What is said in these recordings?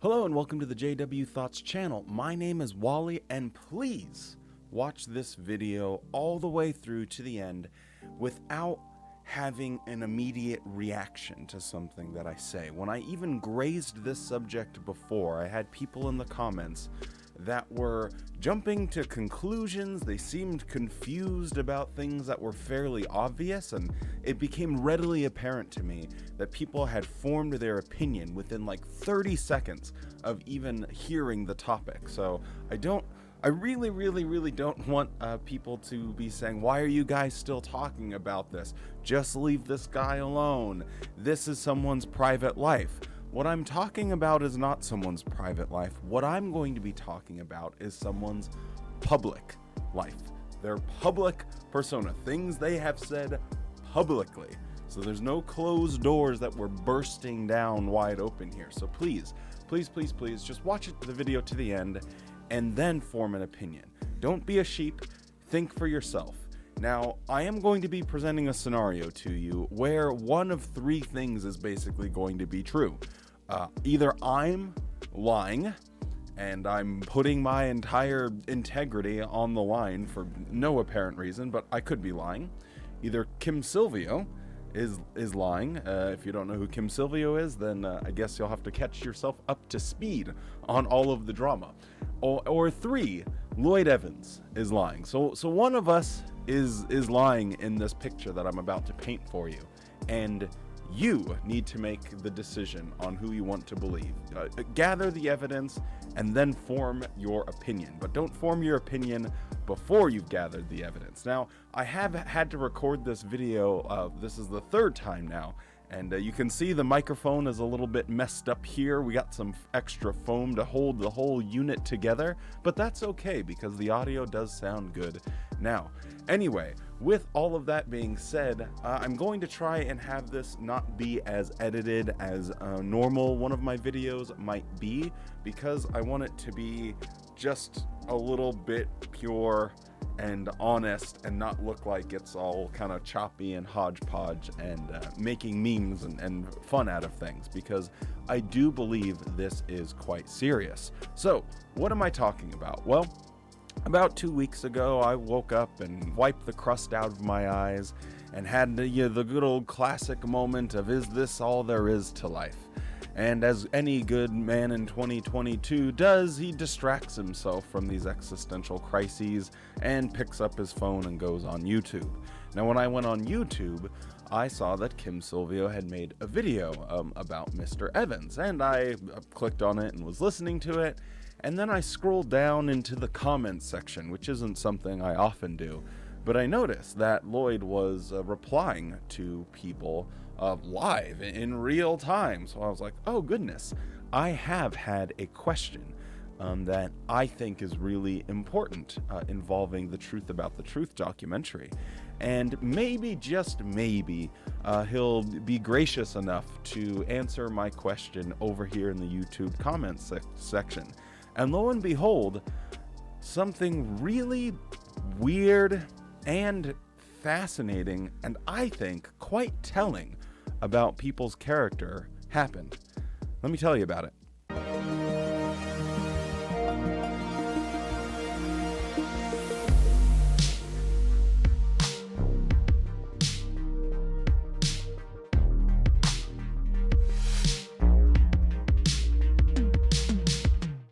Hello and welcome to the JW Thoughts channel. My name is Wally, and please watch this video all the way through to the end without having an immediate reaction to something that I say. When I even grazed this subject before, I had people in the comments that were jumping to conclusions. They seemed confused about things that were fairly obvious, and it became readily apparent to me that people had formed their opinion within like 30 seconds of even hearing the topic. So I really don't want people to be saying, why are you guys still talking about this? Just leave this guy alone. This is someone's private life. What I'm talking about is not someone's private life. What I'm going to be talking about is someone's public life. Their public persona, things they have said publicly. So there's no closed doors that we're bursting down wide open here. So please just watch the video to the end and then form an opinion. Don't be a sheep. Think for yourself. Now, I am going to be presenting a scenario to you where one of three things is basically going to be true. Either I'm lying, and I'm putting my entire integrity on the line for no apparent reason, but I could be lying. Either Kim Silvio is lying. If you don't know who Kim Silvio is, then I guess you'll have to catch yourself up to speed on all of the drama. Or three, Lloyd Evans is lying. So one of us is lying in this picture that I'm about to paint for you, and you need to make the decision on who you want to believe. Gather the evidence and then form your opinion, but don't form your opinion before you've gathered the evidence. Now, I have had to record this video. This is the third time now, and you can see the microphone is a little bit messed up here. We got some extra foam to hold the whole unit together, but that's okay because the audio does sound good now. Anyway, with all of that being said, I'm going to try and have this not be as edited as normal one of my videos might be, because I want it to be just a little bit pure and honest and not look like it's all kind of choppy and hodgepodge and making memes and fun out of things, because I do believe this is quite serious. So what am I talking about? Well, about 2 weeks ago, I woke up and wiped the crust out of my eyes and had the good old classic moment of, is this all there is to life? And as any good man in 2022 does, he distracts himself from these existential crises and picks up his phone and goes on YouTube. Now, when I went on YouTube, I saw that Kim Silvio had made a video about Mr. Evans, and I clicked on it and was listening to it. And then I scrolled down into the comments section, which isn't something I often do, but I noticed that Lloyd was replying to people live in real time. So I was like, oh goodness, I have had a question that I think is really important involving the Truth About the Truth documentary. And maybe, just maybe, he'll be gracious enough to answer my question over here in the YouTube comments section. And lo and behold, something really weird and fascinating, and I think quite telling about people's character happened. Let me tell you about it.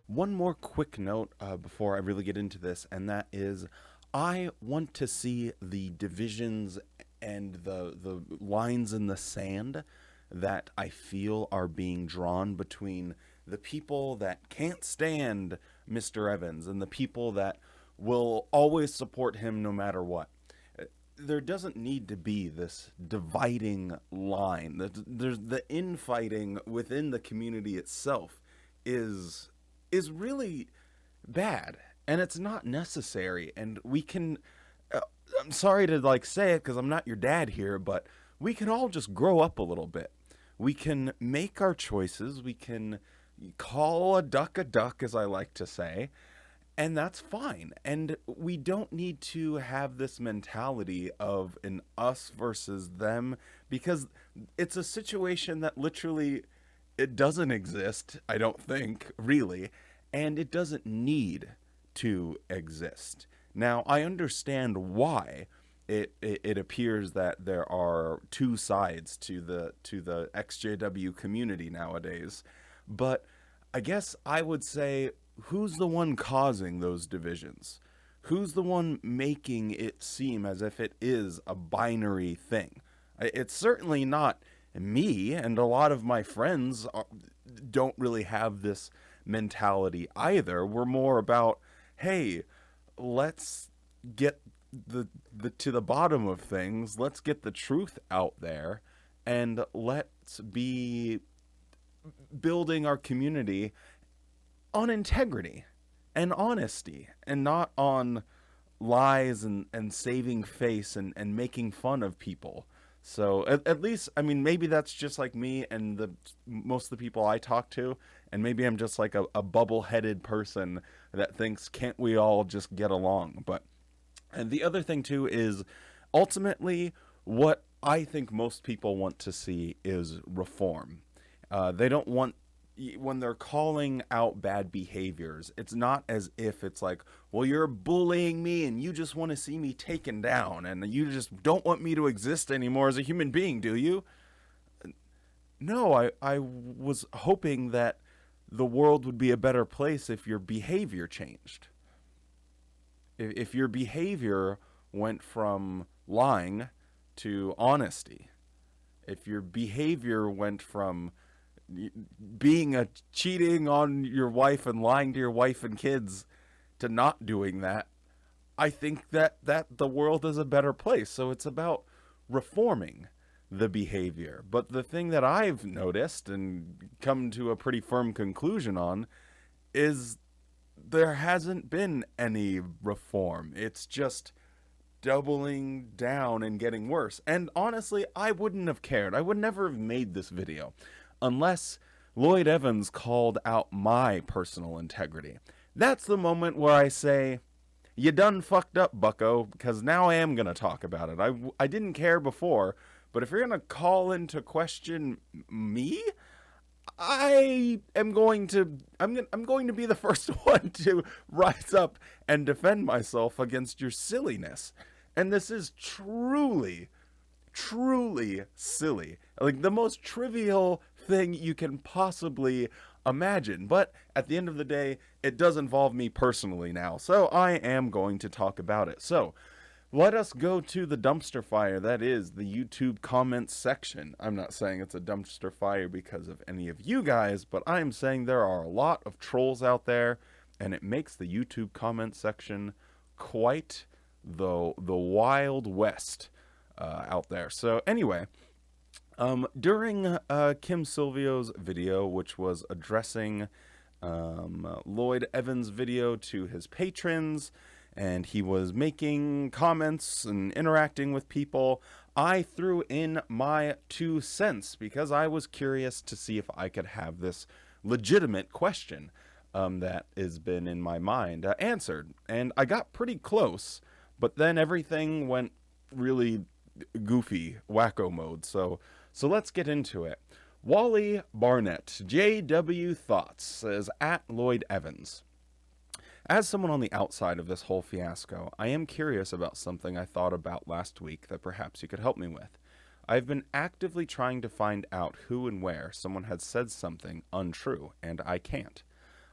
One more quick note before I really get into this, and that is I want to see the divisions and the lines in the sand that I feel are being drawn between the people that can't stand Mr. Evans and the people that will always support him no matter what. There doesn't need to be this dividing line. There's the infighting within the community itself is really bad, and it's not necessary. And we can I'm sorry to say it because I'm not your dad here, but we can all just grow up a little bit. We can make our choices. We can call a duck, as I like to say, and that's fine. And we don't need to have this mentality of an us versus them, because it's a situation that literally it doesn't exist, I don't think, really, and it doesn't need to exist. Now, I understand why it appears that there are two sides to the EXJW community nowadays, but I guess I would say, who's the one causing those divisions? Who's the one making it seem as if it is a binary thing? It's certainly not me, and a lot of my friends don't really have this mentality either. We're more about, hey, let's get the to the bottom of things. Let's get the truth out there, and let's be building our community on integrity and honesty, and not on lies and saving face and making fun of people. So at least, I mean, maybe that's just like me and most of the people I talk to, and maybe I'm just like a bubble-headed person that thinks, can't we all just get along? But and the other thing too is, ultimately, what I think most people want to see is reform. They don't want, when they're calling out bad behaviors, it's not as if it's like, well, you're bullying me and you just want to see me taken down and you just don't want me to exist anymore as a human being, do you? No, I was hoping that the world would be a better place if your behavior changed. If your behavior went from lying to honesty. If your behavior went from cheating on your wife and lying to your wife and kids to not doing that, I think that the world is a better place. So it's about reforming the behavior. But the thing that I've noticed and come to a pretty firm conclusion on is there hasn't been any reform. It's just doubling down and getting worse. And honestly, I wouldn't have cared. I would never have made this video unless Lloyd Evans called out my personal integrity. That's the moment where I say, you done fucked up, bucko, because now I am going to talk about it. I didn't care before, but if you're going to call into question me, I'm going to be the first one to rise up and defend myself against your silliness. And this is truly silly. Like the most trivial thing you can possibly imagine. But at the end of the day, it does involve me personally now. So I am going to talk about it. So let us go to the dumpster fire. That is the YouTube comments section. I'm not saying it's a dumpster fire because of any of you guys, but I'm saying there are a lot of trolls out there, and it makes the YouTube comment section quite the Wild West out there. So anyway, during Kim Silvio's video, which was addressing Lloyd Evans' video to his patrons, and he was making comments and interacting with people, I threw in my 2 cents because I was curious to see if I could have this legitimate question that has been in my mind answered. And I got pretty close, but then everything went really goofy, wacko mode. So let's get into it. Wally Barnett, JW Thoughts, says, at Lloyd Evans. As someone on the outside of this whole fiasco, I am curious about something I thought about last week that perhaps you could help me with. I've been actively trying to find out who and where someone had said something untrue, and I can't.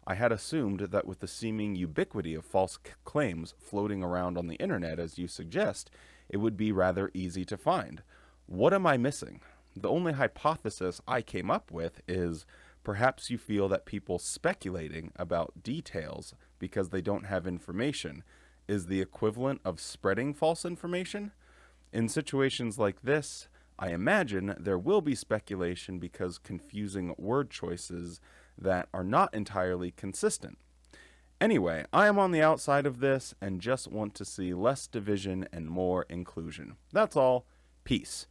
I had assumed that with the seeming ubiquity of false claims floating around on the internet, as you suggest, it would be rather easy to find. What am I missing? The only hypothesis I came up with is perhaps you feel that people speculating about details because they don't have information is the equivalent of spreading false information? In situations like this, I imagine there will be speculation because confusing word choices that are not entirely consistent. Anyway, I am on the outside of this and just want to see less division and more inclusion. That's all. Peace.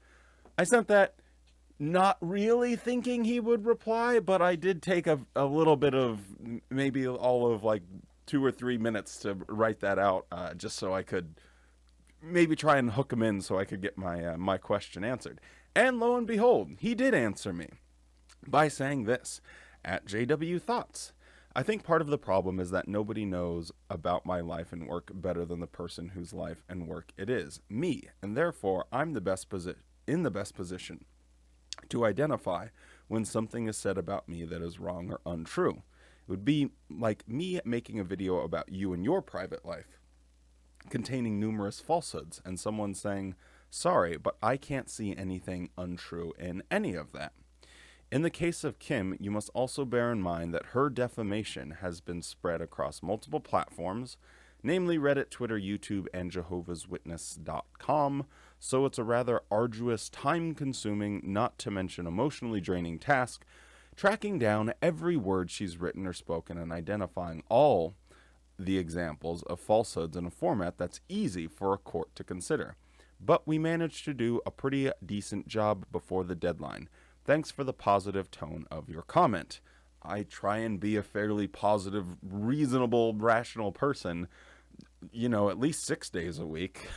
I sent that not really thinking he would reply, but I did take a little bit of, maybe all of like 2 or 3 minutes to write that out, just so I could maybe try and hook him in so I could get my my question answered. And lo and behold, he did answer me. by saying this, at JW Thoughts. I think part of the problem is that nobody knows about my life and work better than the person whose life and work it is, me, and therefore I'm in the best position to identify when something is said about me that is wrong or untrue. It would be like me making a video about you and your private life, containing numerous falsehoods, and someone saying, sorry, but I can't see anything untrue in any of that. In the case of Kim, you must also bear in mind that her defamation has been spread across multiple platforms, namely Reddit, Twitter, YouTube, and jehovahswitness.com, so it's a rather arduous, time-consuming, not to mention emotionally draining task, tracking down every word she's written or spoken and identifying all the examples of falsehoods in a format that's easy for a court to consider. But we managed to do a pretty decent job before the deadline. Thanks for the positive tone of your comment. I try and be a fairly positive, reasonable, rational person, at least 6 days a week.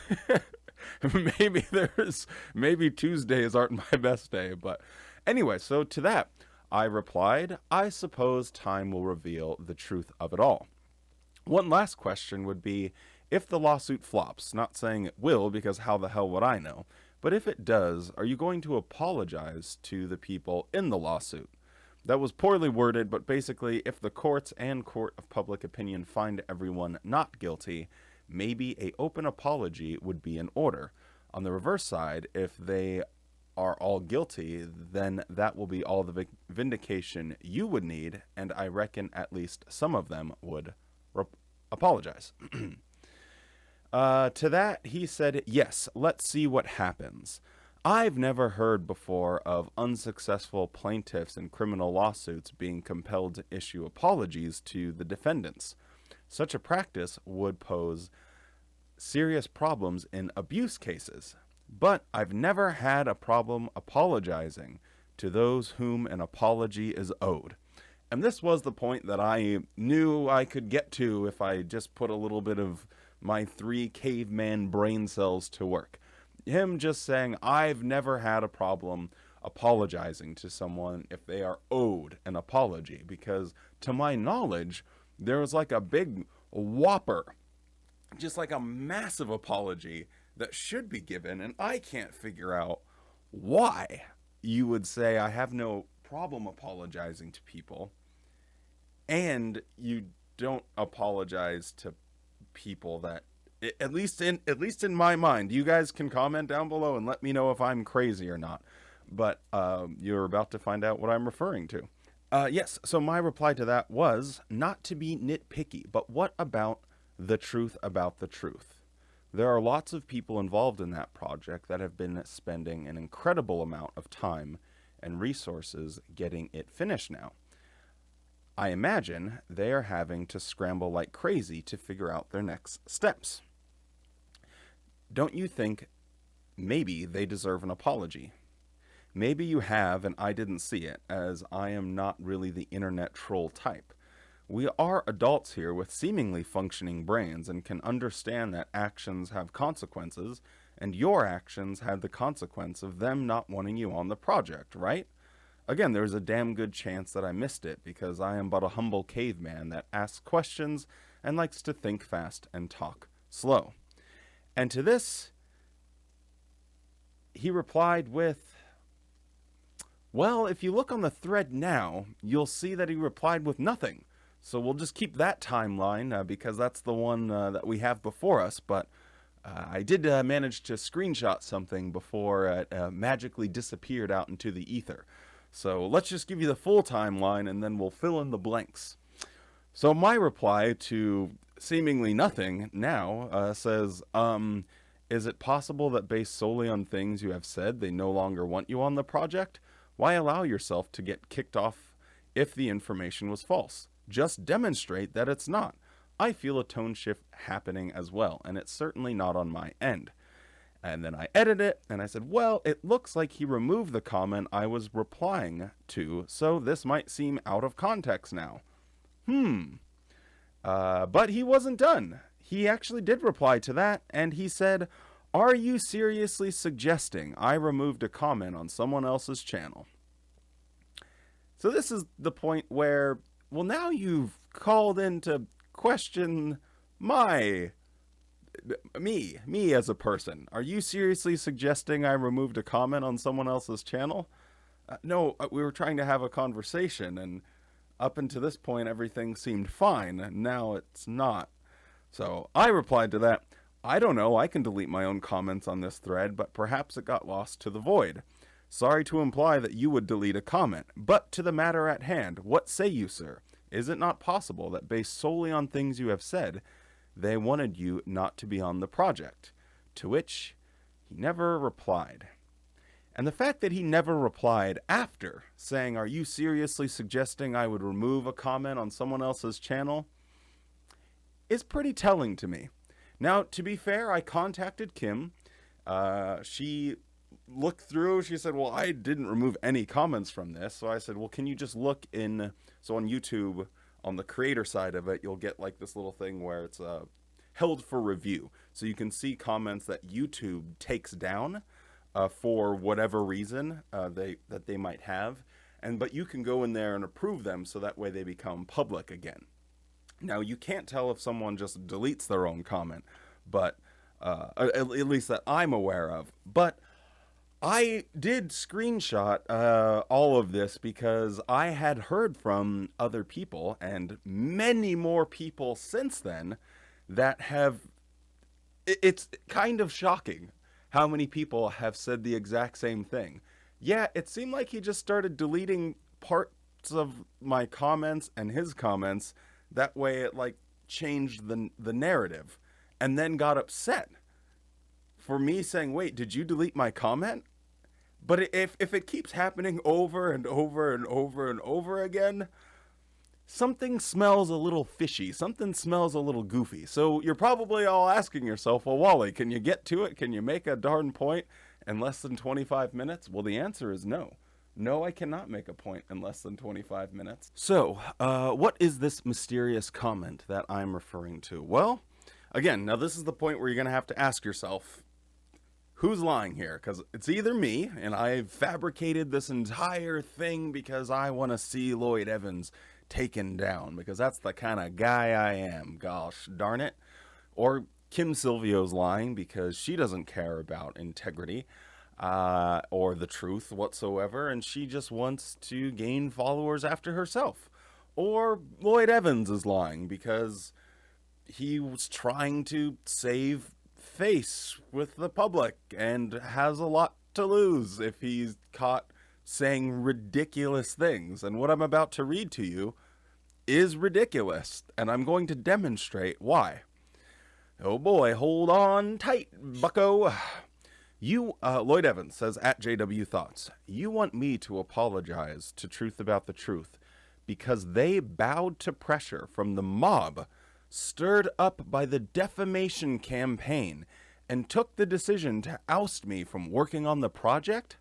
Maybe Tuesdays aren't my best day, but anyway, so to that, I replied, I suppose time will reveal the truth of it all. One last question would be, if the lawsuit flops, not saying it will because how the hell would I know, but if it does, are you going to apologize to the people in the lawsuit? That was poorly worded, but basically, if the courts and court of public opinion find everyone not guilty, maybe an open apology would be in order. On the reverse side, if they are all guilty, then that will be all the vindication you would need, and I reckon at least some of them would apologize. To that, he said, yes, let's see what happens. I've never heard before of unsuccessful plaintiffs in criminal lawsuits being compelled to issue apologies to the defendants. Such a practice would pose serious problems in abuse cases. But I've never had a problem apologizing to those whom an apology is owed. And this was the point that I knew I could get to if I just put a little bit of my 3 caveman brain cells to work. Him just saying, I've never had a problem apologizing to someone if they are owed an apology, because to my knowledge, there was like a big whopper, just like a massive apology that should be given, and I can't figure out why you would say I have no problem apologizing to people, and you don't apologize to people that, at least in my mind, you guys can comment down below and let me know if I'm crazy or not, but you're about to find out what I'm referring to. Yes, so my reply to that was, not to be nitpicky, but what about the truth about the truth? There are lots of people involved in that project that have been spending an incredible amount of time and resources getting it finished now. I imagine they are having to scramble like crazy to figure out their next steps. Don't you think maybe they deserve an apology? Maybe you have and I didn't see it, as I am not really the internet troll type. We are adults here with seemingly functioning brains and can understand that actions have consequences, and your actions had the consequence of them not wanting you on the project, right? Again, there's a damn good chance that I missed it, because I am but a humble caveman that asks questions and likes to think fast and talk slow. And to this, he replied with, well, if you look on the thread now, you'll see that he replied with nothing. So we'll just keep that timeline because that's the one that we have before us. But I did manage to screenshot something before it magically disappeared out into the ether. So let's just give you the full timeline and then we'll fill in the blanks. So my reply to seemingly nothing now says, is it possible that based solely on things you have said, they no longer want you on the project? Why allow yourself to get kicked off if the information was false? Just demonstrate that it's not. I feel a tone shift happening as well, and it's certainly not on my end. And then I edited it, and I said, well, it looks like he removed the comment I was replying to, so this might seem out of context now. But he wasn't done. He actually did reply to that, and he said, are you seriously suggesting I removed a comment on someone else's channel? So this is the point where, well, now you've called in to question me as a person. Are you seriously suggesting I removed a comment on someone else's channel? No, we were trying to have a conversation, and up until this point, everything seemed fine, and now it's not. So I replied to that, I don't know, I can delete my own comments on this thread, but perhaps it got lost to the void. Sorry to imply that you would delete a comment, but to the matter at hand, what say you, sir? Is it not possible that based solely on things you have said, they wanted you not to be on the project? To which he never replied. And the fact that he never replied after saying, are you seriously suggesting I would remove a comment on someone else's channel, is pretty telling to me. Now, to be fair, I contacted Kim. She looked through. She said, well, I didn't remove any comments from this. So I said, well, can you just look in? So on YouTube, on the creator side of it, you'll get like this little thing where it's held for review. So you can see comments that YouTube takes down for whatever reason that they might have. But you can go in there and approve them so that way they become public again. Now, you can't tell if someone just deletes their own comment, but at least that I'm aware of. But I did screenshot all of this because I had heard from other people, and many more people since then, that have... It's kind of shocking how many people have said the exact same thing. Yeah, it seemed like he just started deleting parts of my comments and his comments. That way it like changed the narrative, and then got upset for me saying, wait, did you delete my comment? But if it keeps happening over and over and over and over again, something smells a little fishy. Something smells a little goofy. So you're probably all asking yourself, well, Wally, can you get to it? Can you make a darn point in less than 25 minutes? Well, the answer is no. No, I cannot make a point in less than 25 minutes. So, what is this mysterious comment that I'm referring to? Well, again, now this is the point where you're going to have to ask yourself, who's lying here? Because it's either me, and I've fabricated this entire thing because I want to see Lloyd Evans taken down, because that's the kind of guy I am, gosh darn it. Or Kim Silvio's lying because she doesn't care about integrity or the truth whatsoever, and she just wants to gain followers after herself. Or Lloyd Evans is lying because he was trying to save face with the public and has a lot to lose if he's caught saying ridiculous things. And what I'm about to read to you is ridiculous, and I'm going to demonstrate why. Oh boy, hold on tight, bucko. Lloyd Evans says at JW Thoughts, you want me to apologize to Truth About the Truth because they bowed to pressure from the mob stirred up by the defamation campaign and took the decision to oust me from working on the project?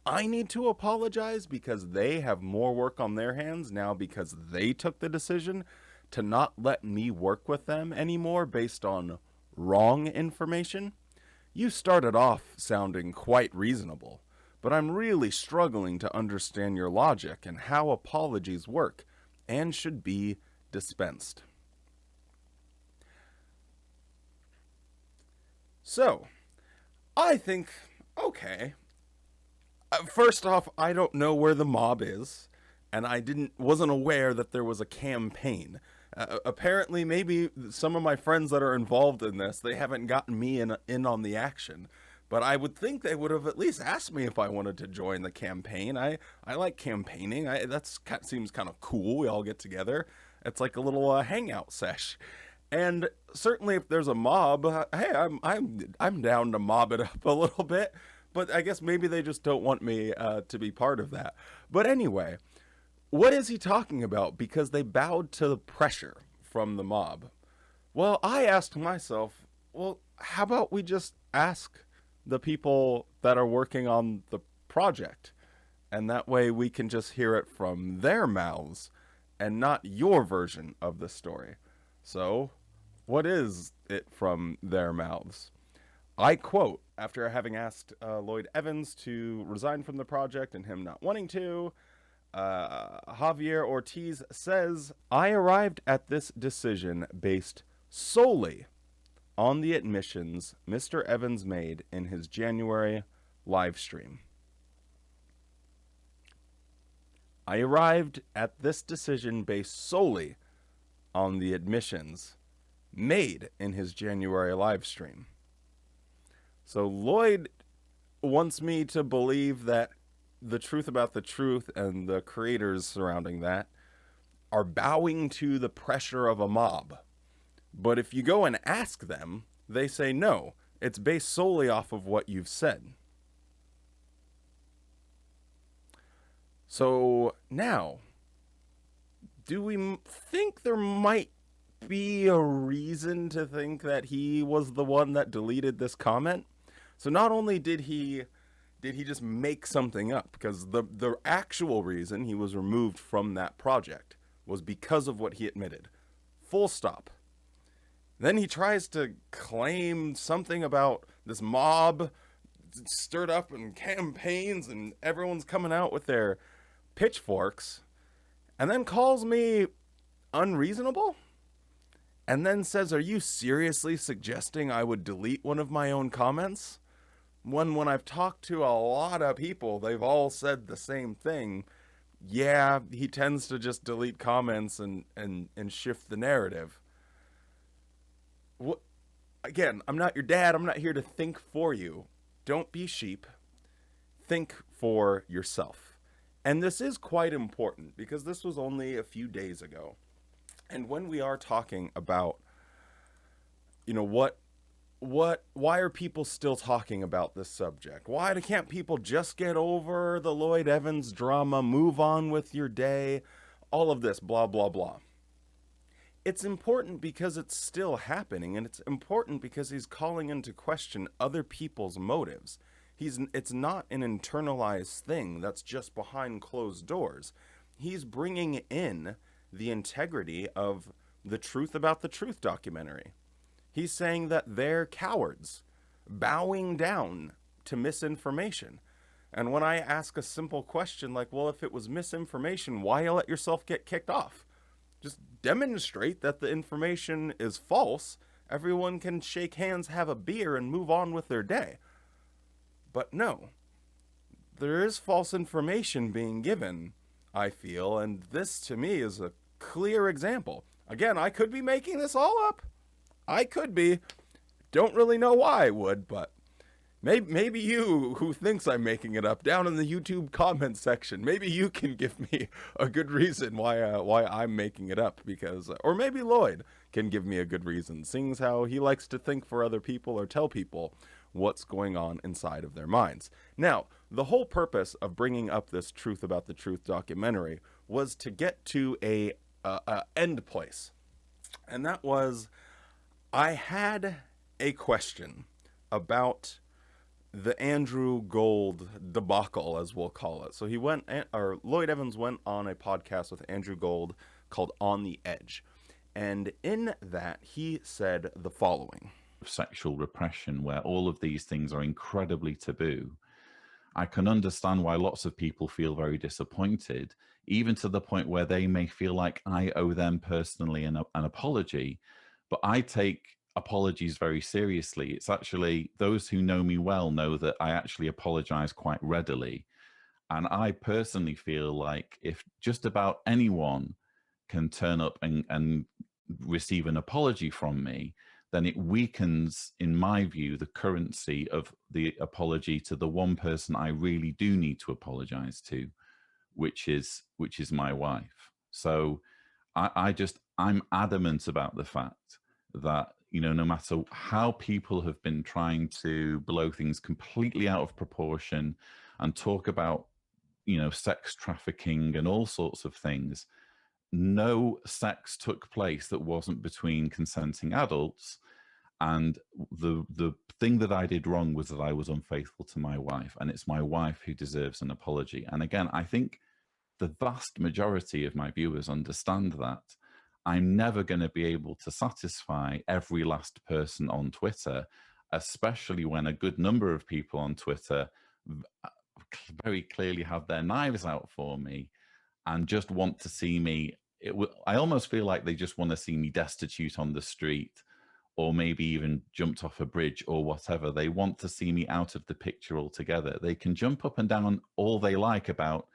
I need to apologize because they have more work on their hands now because they took the decision to not let me work with them anymore based on wrong information? You started off sounding quite reasonable, but I'm really struggling to understand your logic and how apologies work and should be dispensed. So, I think, okay. First off, I don't know where the mob is, and I wasn't aware that there was a campaign. Apparently, maybe some of my friends that are involved in this, they haven't gotten me in on the action. But I would think they would have at least asked me if I wanted to join the campaign. I like campaigning. That seems kind of cool. We all get together. It's like a little hangout sesh. And certainly, if there's a mob, hey, I'm down to mob it up a little bit. But I guess maybe they just don't want me to be part of that. But anyway, what is he talking about? Because they bowed to the pressure from the mob. Well, I asked myself, well, how about we just ask the people that are working on the project? And that way we can just hear it from their mouths and not your version of the story. So, what is it from their mouths? I quote, after having asked Lloyd Evans to resign from the project and him not wanting to, Javier Ortiz says, I arrived at this decision based solely on the admissions Mr. Evans made in his January live stream. I arrived at this decision based solely on the admissions made in his January live stream. So Lloyd wants me to believe that the truth about the truth and the creators surrounding that are bowing to the pressure of a mob. But if you go and ask them, they say no, it's based solely off of what you've said. So now, do we think there might be a reason to think that he was the one that deleted this comment? So not only did he just make something up, because the actual reason he was removed from that project was because of what he admitted. Full stop. Then he tries to claim something about this mob stirred up in campaigns and everyone's coming out with their pitchforks, and then calls me unreasonable, and then says, are you seriously suggesting I would delete one of my own comments? When I've talked to a lot of people, they've all said the same thing. Yeah, he tends to just delete comments and shift the narrative. What? Again, I'm not your dad. I'm not here to think for you. Don't be sheep. Think for yourself. And this is quite important because this was only a few days ago. And when we are talking about, why are people still talking about this subject? Why can't people just get over the Lloyd Evans drama, move on with your day, all of this, blah, blah, blah. It's important because it's still happening, and it's important because he's calling into question other people's motives. It's not an internalized thing that's just behind closed doors. He's bringing in the integrity of the Truth About the Truth documentary. He's saying that they're cowards, bowing down to misinformation. And when I ask a simple question like, well, if it was misinformation, why let yourself get kicked off? Just demonstrate that the information is false. Everyone can shake hands, have a beer, and move on with their day. But no, there is false information being given, I feel, and this to me is a clear example. Again, I could be making this all up. I could be. Don't really know why I would, but maybe you who thinks I'm making it up down in the YouTube comment section, maybe you can give me a good reason why I'm making it up, because, or maybe Lloyd can give me a good reason, seeing as how he likes to think for other people or tell people what's going on inside of their minds. Now, the whole purpose of bringing up this Truth About the Truth documentary was to get to a end place, and that was, I had a question about the Andrew Gold debacle, as we'll call it. So Lloyd Evans went on a podcast with Andrew Gold called On the Edge. And in that, he said the following. Sexual repression, where all of these things are incredibly taboo. I can understand why lots of people feel very disappointed, even to the point where they may feel like I owe them personally an apology. But I take apologies very seriously. It's actually, those who know me well know that I actually apologize quite readily. And I personally feel like if just about anyone can turn up and receive an apology from me, then it weakens, in my view, the currency of the apology to the one person I really do need to apologize to, which is my wife. So I'm adamant about the fact that, no matter how people have been trying to blow things completely out of proportion and talk about, sex trafficking and all sorts of things, no sex took place that wasn't between consenting adults. And the thing that I did wrong was that I was unfaithful to my wife, and it's my wife who deserves an apology. And again, I think the vast majority of my viewers understand that. I'm never going to be able to satisfy every last person on Twitter, especially when a good number of people on Twitter very clearly have their knives out for me. and just want to see me. I almost feel like they just want to see me destitute on the street, or maybe even jumped off a bridge or whatever. They want to see me out of the picture altogether. They can jump up and down all they like about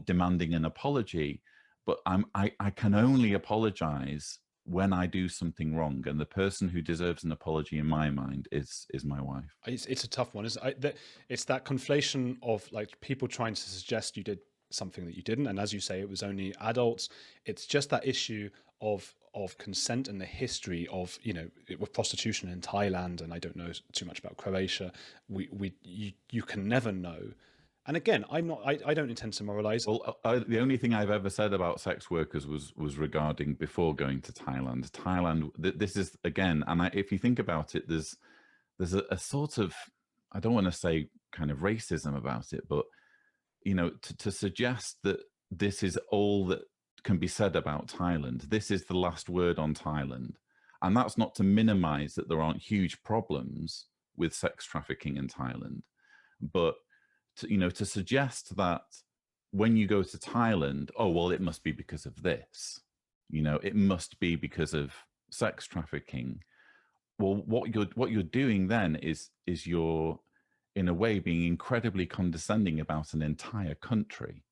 demanding an apology, but I can only apologize when I do something wrong, and the person who deserves an apology in my mind is my wife. It's a tough one. It's that conflation of like people trying to suggest you did something that you didn't, and as you say, it was only adults. It's just that issue of consent and the history of, you know, with prostitution in Thailand, and I don't know too much about Croatia. You can never know. And again, I don't intend to moralize. Well, the only thing I've ever said about sex workers was regarding before going to Thailand. This is, again, and if you think about it, there's a sort of, I don't want to say kind of racism about it, but, you know, to suggest that this is all that can be said about Thailand, this is the last word on Thailand. And that's not to minimize that there aren't huge problems with sex trafficking in Thailand, but to suggest that when you go to Thailand, oh, well, it must be because of this, you know, it must be because of sex trafficking. Well, what you're doing then is you're, in a way, being incredibly condescending about an entire country.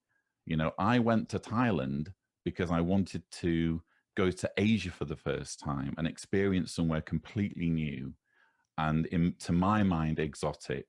You know, I went to Thailand because I wanted to go to Asia for the first time and experience somewhere completely new and, to my mind, exotic.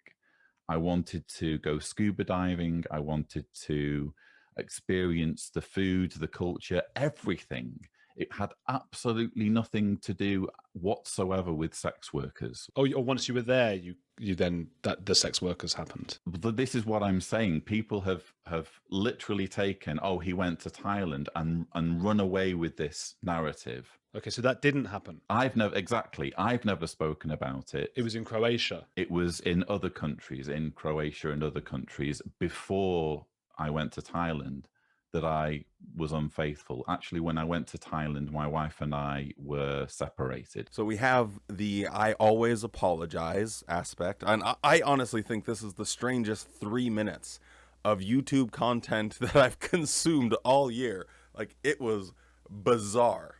I wanted to go scuba diving. I wanted to experience the food, the culture, everything. It had absolutely nothing to do whatsoever with sex workers. Oh, once you were there, you then, that the sex workers happened. But this is what I'm saying. People have literally taken, oh, he went to Thailand and run away with this narrative. Okay, so that didn't happen. I've never spoken about it. It was in Croatia. It was in other countries, in Croatia and other countries, before I went to Thailand, that I was unfaithful. Actually, when I went to Thailand, my wife and I were separated. So we have the I always apologize aspect. And I honestly think this is the strangest 3 minutes of YouTube content that I've consumed all year. Like, it was bizarre.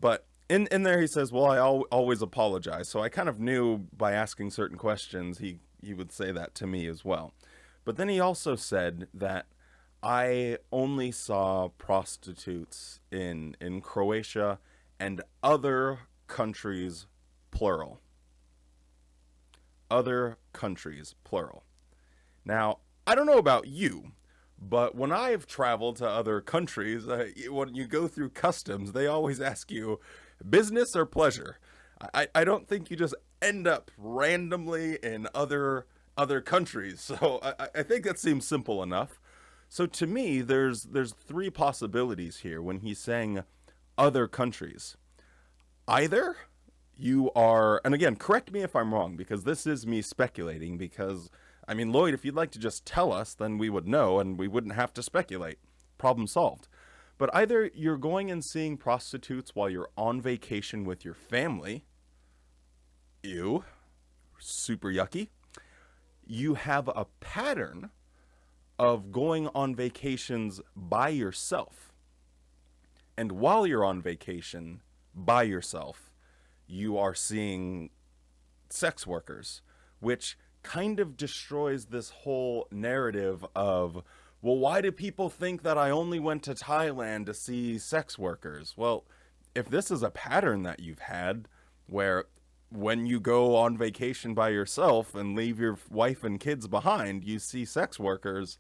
But in there he says, well, I always apologize. So I kind of knew by asking certain questions he would say that to me as well. But then he also said that I only saw prostitutes in Croatia and other countries, plural. Other countries, plural. Now, I don't know about you, but when I've traveled to other countries, when you go through customs, they always ask you, business or pleasure? I don't think you just end up randomly in other countries. So I think that seems simple enough. So to me, there's 3 possibilities here when he's saying other countries. Either you are, and again, correct me if I'm wrong, because this is me speculating, because, I mean, Lloyd, if you'd like to just tell us, then we would know and we wouldn't have to speculate. Problem solved. But either you're going and seeing prostitutes while you're on vacation with your family. Ew. Super yucky. You have a pattern of going on vacations by yourself. And while you're on vacation by yourself, you are seeing sex workers, which kind of destroys this whole narrative of, well, why do people think that I only went to Thailand to see sex workers? Well, if this is a pattern that you've had where when you go on vacation by yourself and leave your wife and kids behind, you see sex workers,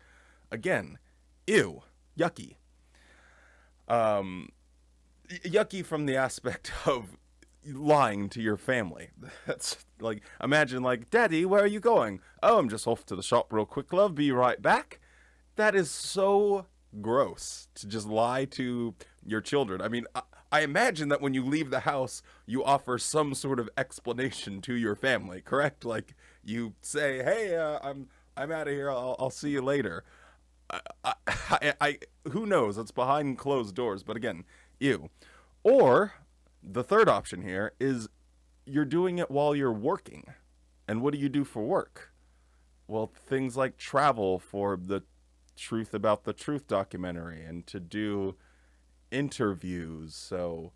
again, ew, yucky. Yucky from the aspect of lying to your family. That's like, imagine like, Daddy, where are you going? Oh, I'm just off to the shop real quick, love, be right back. That is so gross to just lie to your children. I mean, I imagine that when you leave the house, you offer some sort of explanation to your family, correct? Like, you say, hey, I'm out of here, I'll see you later. Who knows? It's behind closed doors, but again, ew. Or the third option here is you're doing it while you're working. And what do you do for work? Well, things like travel for the Truth About the Truth documentary and to do interviews. So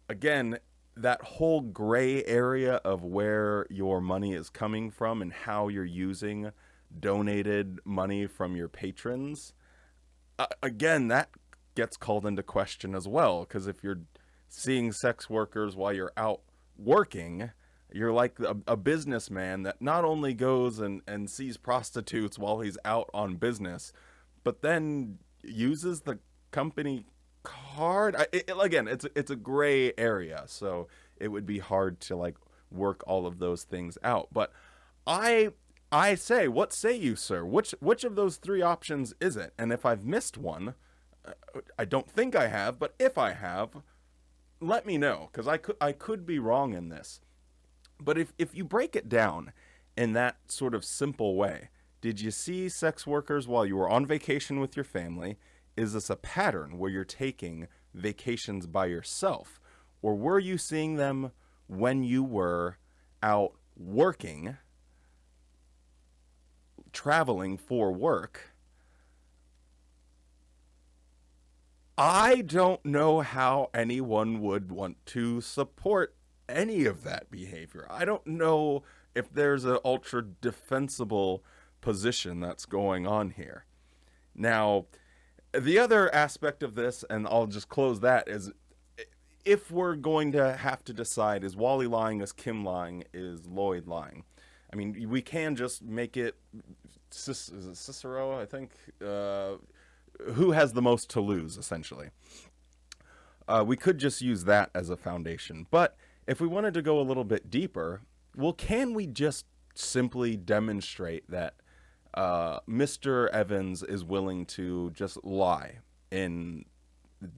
again, that whole gray area of where your money is coming from and how you're using donated money from your patrons, again, that gets called into question as well. Because if you're seeing sex workers while you're out working, you're like a businessman that not only goes and sees prostitutes while he's out on business, but then uses the company card. Again, it's a gray area, so it would be hard to like work all of those things out. But I say, what say you, sir? Which of those three options is it? And if I've missed one, I don't think I have, but if I have, let me know, because I could be wrong in this. But if you break it down in that sort of simple way, did you see sex workers while you were on vacation with your family? Is this a pattern where you're taking vacations by yourself? Or were you seeing them when you were out working, traveling for work? I don't know how anyone would want to support any of that behavior. I don't know if there's an ultra defensible position that's going on here. Now, the other aspect of this, and I'll just close that, is if we're going to have to decide, is Wally lying, is Kim lying, is Lloyd lying? I mean, we can just make it, is it Cicero, I think? Who has the most to lose, essentially? We could just use that as a foundation. But if we wanted to go a little bit deeper, well, can we just simply demonstrate that Mr. Evans is willing to just lie to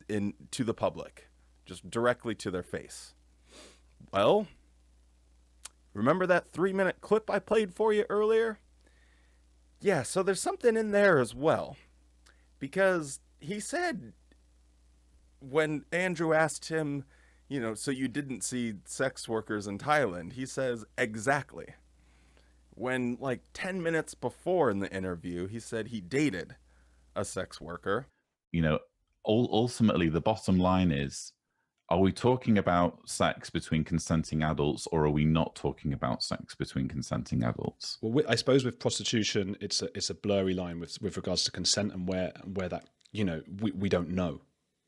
the public, just directly to their face? Well, remember that 3-minute clip I played for you earlier? Yeah, so there's something in there as well. Because he said, when Andrew asked him, so you didn't see sex workers in Thailand, he says, exactly. When like 10 minutes before in the interview, he said he dated a sex worker. Ultimately, the bottom line is, are we talking about sex between consenting adults, or are we not talking about sex between consenting adults? Well, I suppose with prostitution, it's a blurry line with regards to consent and where that, we don't know.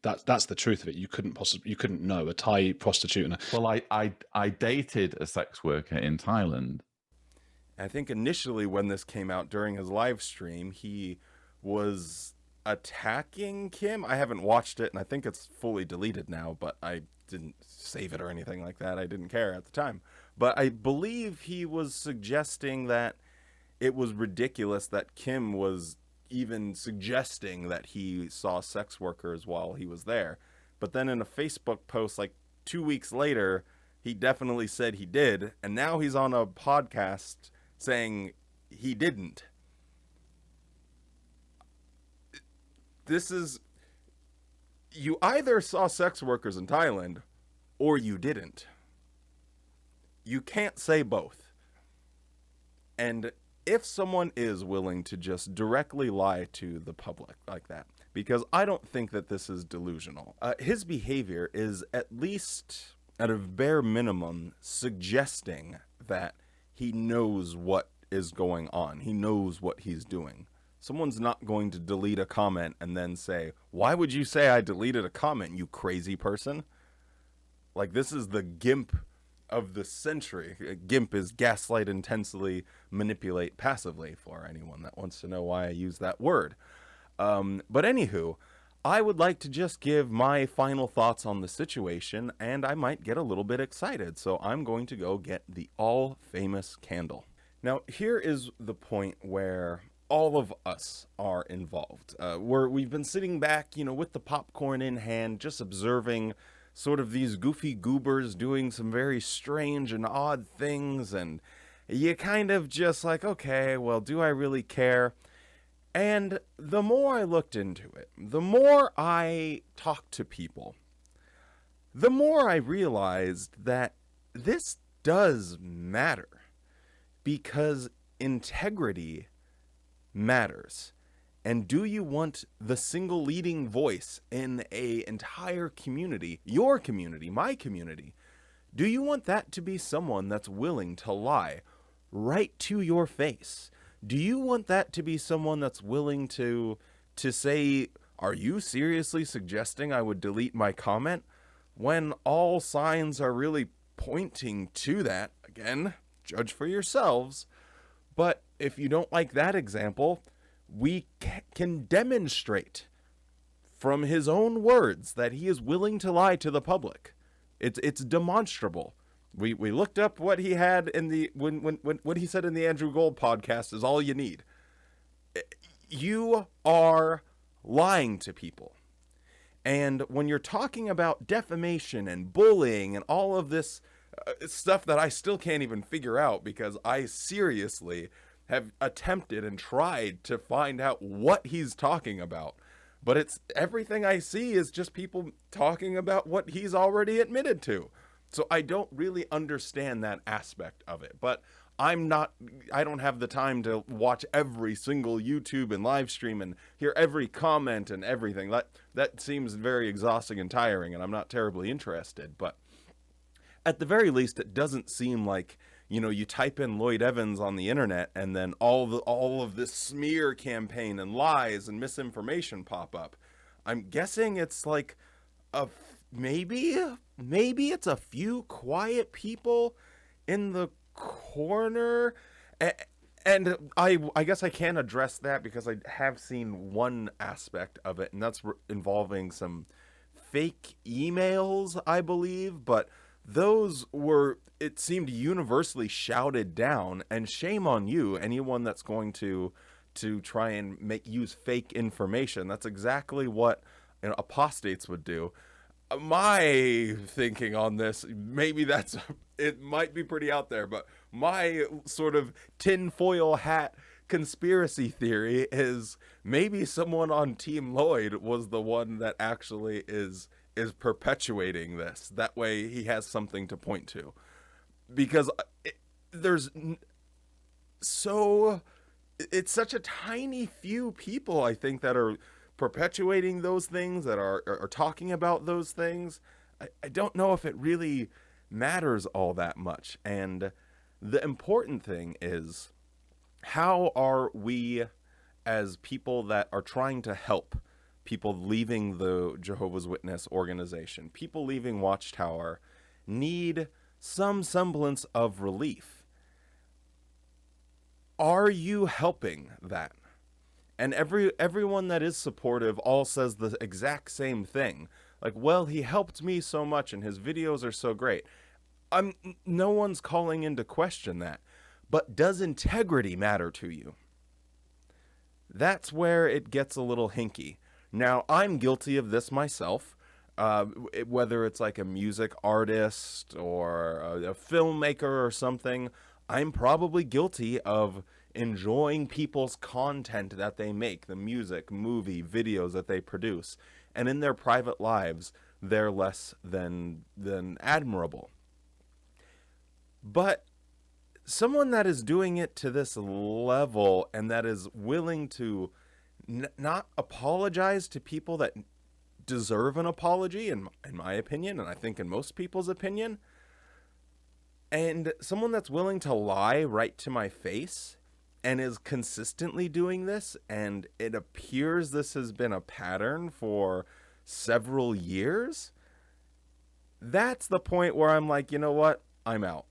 That's the truth of it. You couldn't know a Thai prostitute. Well, I dated a sex worker in Thailand. I think initially when this came out during his live stream, he was attacking Kim. I haven't watched it, and I think it's fully deleted now, but I didn't save it or anything like that. I didn't care at the time. But I believe he was suggesting that it was ridiculous that Kim was even suggesting that he saw sex workers while he was there. But then in a Facebook post like 2 weeks later, he definitely said he did, and now he's on a podcast saying he didn't. This is, you either saw sex workers in Thailand or you didn't. You can't say both. And if someone is willing to just directly lie to the public like that, because I don't think that this is delusional, his behavior is at least, at a bare minimum, suggesting that he knows what is going on. He knows what he's doing. Someone's not going to delete a comment and then say, why would you say I deleted a comment, you crazy person? Like, this is the GIMP of the century. GIMP is gaslight, intensely, manipulate passively, for anyone that wants to know why I use that word. But anywho, I would like to just give my final thoughts on the situation, and I might get a little bit excited, so I'm going to go get the all-famous candle. Now, here is the point where all of us are involved. We've been sitting back, with the popcorn in hand, just observing sort of these goofy goobers doing some very strange and odd things, and you kind of just like, okay, well, do I really care? And the more I looked into it, the more I talked to people, the more I realized that this does matter, because integrity matters. And do you want the single leading voice in a entire community, your community, my community? Do you want that to be someone that's willing to lie right to your face? Do you want that to be someone that's willing to say, are you seriously suggesting I would delete my comment? When all signs are really pointing to that. Again, judge for yourselves. But if you don't like that example, we can demonstrate from his own words that he is willing to lie to the public. It's demonstrable. We looked up what he had in the when what he said in the Andrew Gold podcast is all you need. You are lying to people. And when you're talking about defamation and bullying and all of this stuff that I still can't even figure out, because I seriously have attempted and tried to find out what he's talking about. But it's everything I see is just people talking about what he's already admitted to. So I don't really understand that aspect of it. But I don't have the time to watch every single YouTube and live stream and hear every comment and everything. That seems very exhausting and tiring, and I'm not terribly interested. But at the very least, it doesn't seem like, you type in Lloyd Evans on the internet and then all of this smear campaign and lies and misinformation pop up. I'm guessing it's like maybe it's a few quiet people in the corner, and I guess I can address that because I have seen one aspect of it, and that's involving some fake emails, I believe, but those were, it seemed, universally shouted down, and shame on you, anyone that's going to try and use fake information. That's exactly what apostates would do. My thinking on this, maybe it might be pretty out there, but my sort of tinfoil hat conspiracy theory is maybe someone on Team Lloyd was the one that actually is perpetuating this. That way he has something to point to. Because it's such a tiny few people, I think, that are perpetuating those things, that are talking about those things. I don't know if it really matters all that much. And the important thing is, how are we, as people that are trying to help people leaving the Jehovah's Witness organization, people leaving Watchtower, need some semblance of relief? Are you helping that? And everyone that is supportive all says the exact same thing. Like, well, he helped me so much and his videos are so great. No one's calling into question that. But does integrity matter to you? That's where it gets a little hinky. Now, I'm guilty of this myself. Whether it's like a music artist or a filmmaker or something, I'm probably guilty of enjoying people's content that they make, the music, movie, videos that they produce, and in their private lives, they're less than admirable. But someone that is doing it to this level and that is willing to not apologize to people that deserve an apology, in my opinion, and I think in most people's opinion, and someone that's willing to lie right to my face and is consistently doing this, and it appears this has been a pattern for several years, that's the point where I'm like, you know what? I'm out.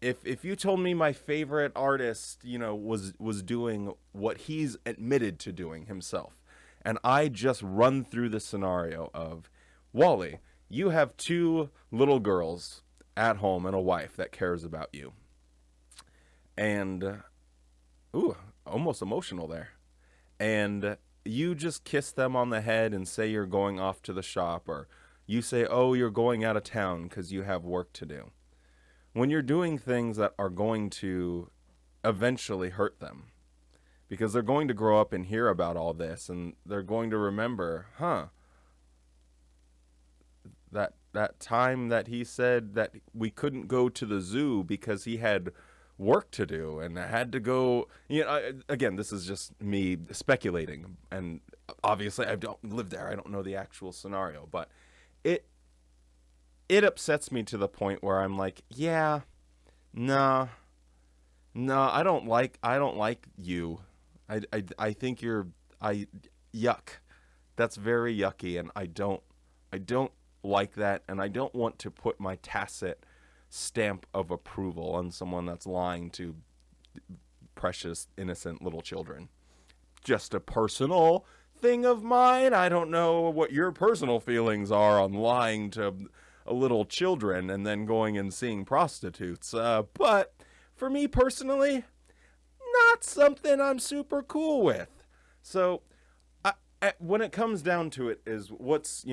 If you told me my favorite artist, was doing what he's admitted to doing himself, and I just run through the scenario of, Wally, you have 2 little girls at home and a wife that cares about you, and almost emotional there, and you just kiss them on the head and say you're going off to the shop, or you say, oh, you're going out of town because you have work to do. When you're doing things that are going to eventually hurt them, because they're going to grow up and hear about all this, and they're going to remember, that time that he said that we couldn't go to the zoo because he had work to do, and I had to go, again, this is just me speculating, and obviously I don't live there. I don't know the actual scenario, but it upsets me to the point where I'm like, yeah, no, I don't like you. I think yuck. That's very yucky, and I don't like that, and I don't want to put my tacit stamp of approval on someone that's lying to precious, innocent little children. Just a personal thing of mine. I don't know what your personal feelings are on lying to little children and then going and seeing prostitutes. But for me personally, not something I'm super cool with. So when it comes down to it, is what's,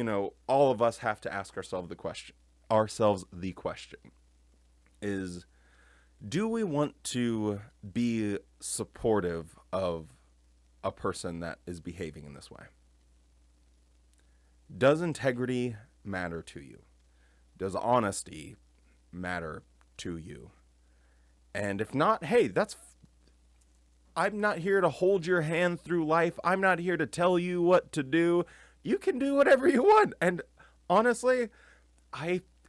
all of us have to ask ourselves the question is, do we want to be supportive of a person that is behaving in this way? Does integrity matter to you? Does honesty matter to you? And if not, hey, I'm not here to hold your hand through life. I'm not here to tell you what to do. You can do whatever you want. And honestly,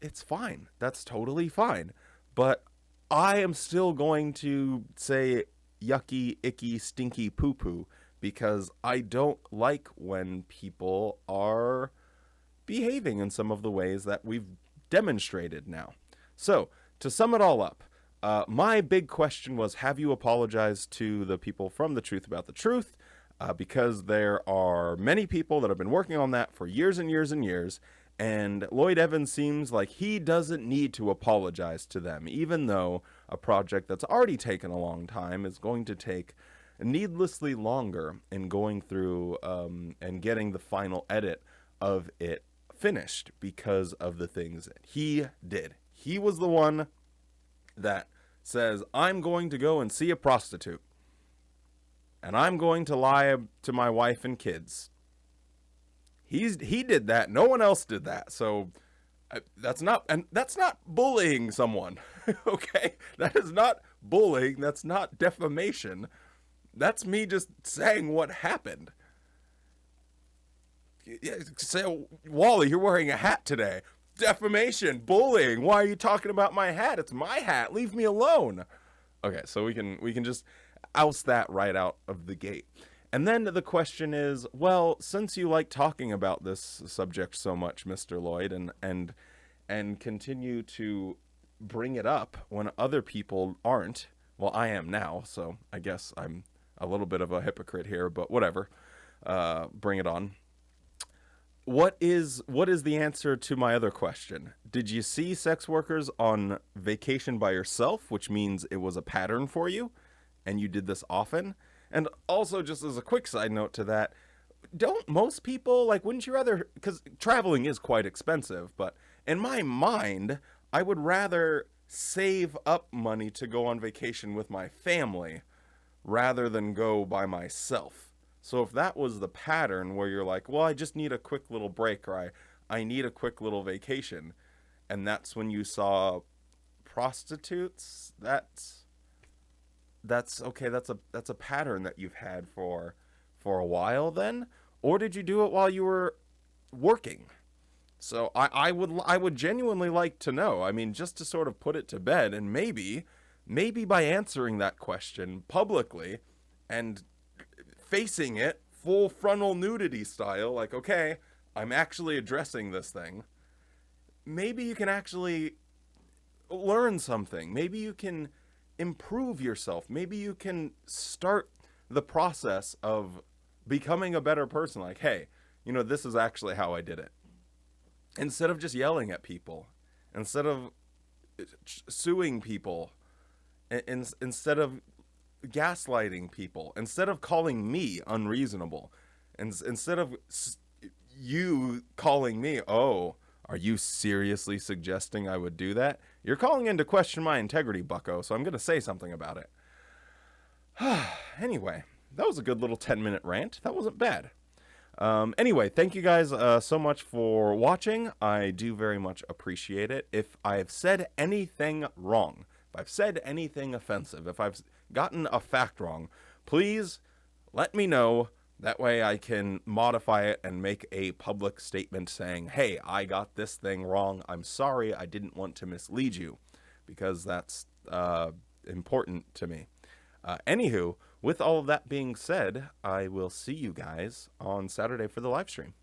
it's fine. That's totally fine. But I am still going to say yucky, icky, stinky poo-poo, because I don't like when people are behaving in some of the ways that we've demonstrated now. So, to sum it all up, my big question was, have you apologized to the people from The Truth About the Truth? Because there are many people that have been working on that for years and years and years, and Lloyd Evans seems like he doesn't need to apologize to them, even though a project that's already taken a long time is going to take needlessly longer in going through and getting the final edit of it finished because of the things that he did. He was the one that says, I'm going to go and see a prostitute, and I'm going to lie to my wife and kids. He did that. No one else did that. So that's not bullying someone. Okay? That is not bullying. That's not defamation. That's me just saying what happened. Say, Wally, you're wearing a hat today. Defamation, bullying. Why are you talking about my hat? It's my hat. Leave me alone. Okay, so we can just oust that right out of the gate. And then the question is, well, since you like talking about this subject so much, Mr. Lloyd, and continue to bring it up when other people aren't, well, I am now, so I guess I'm a little bit of a hypocrite here, but whatever. Bring it on. What is the answer to my other question? Did you see sex workers on vacation by yourself, which means it was a pattern for you, and you did this often? And also, just as a quick side note to that, don't most people, wouldn't you rather, because traveling is quite expensive, but in my mind, I would rather save up money to go on vacation with my family rather than go by myself. So if that was the pattern where you're like, well, I just need a quick little break, or I need a quick little vacation, and that's when you saw prostitutes, that's okay. That's a pattern that you've had for a while then, or did you do it while you were working? So I would genuinely like to know. I mean, just to sort of put it to bed, and maybe by answering that question publicly and facing it full frontal nudity style, like, okay, I'm actually addressing this thing. Maybe you can actually learn something. Maybe you can improve yourself. Maybe you can start the process of becoming a better person. Like, hey, this is actually how I did it. Instead of just yelling at people, instead of suing people, instead of gaslighting people, instead of calling me unreasonable, and instead of you calling me, oh, are you seriously suggesting I would do that? You're calling into question my integrity, bucko, so I'm going to say something about it. Anyway, that was a good little 10-minute rant. That wasn't bad. Anyway, thank you guys so much for watching. I do very much appreciate it. If I've said anything wrong, If I've said anything offensive, if I've gotten a fact wrong, please let me know. That way I can modify it and make a public statement saying, hey, I got this thing wrong. I'm sorry. I didn't want to mislead you, because that's important to me. Anywho, with all of that being said, I will see you guys on Saturday for the live stream.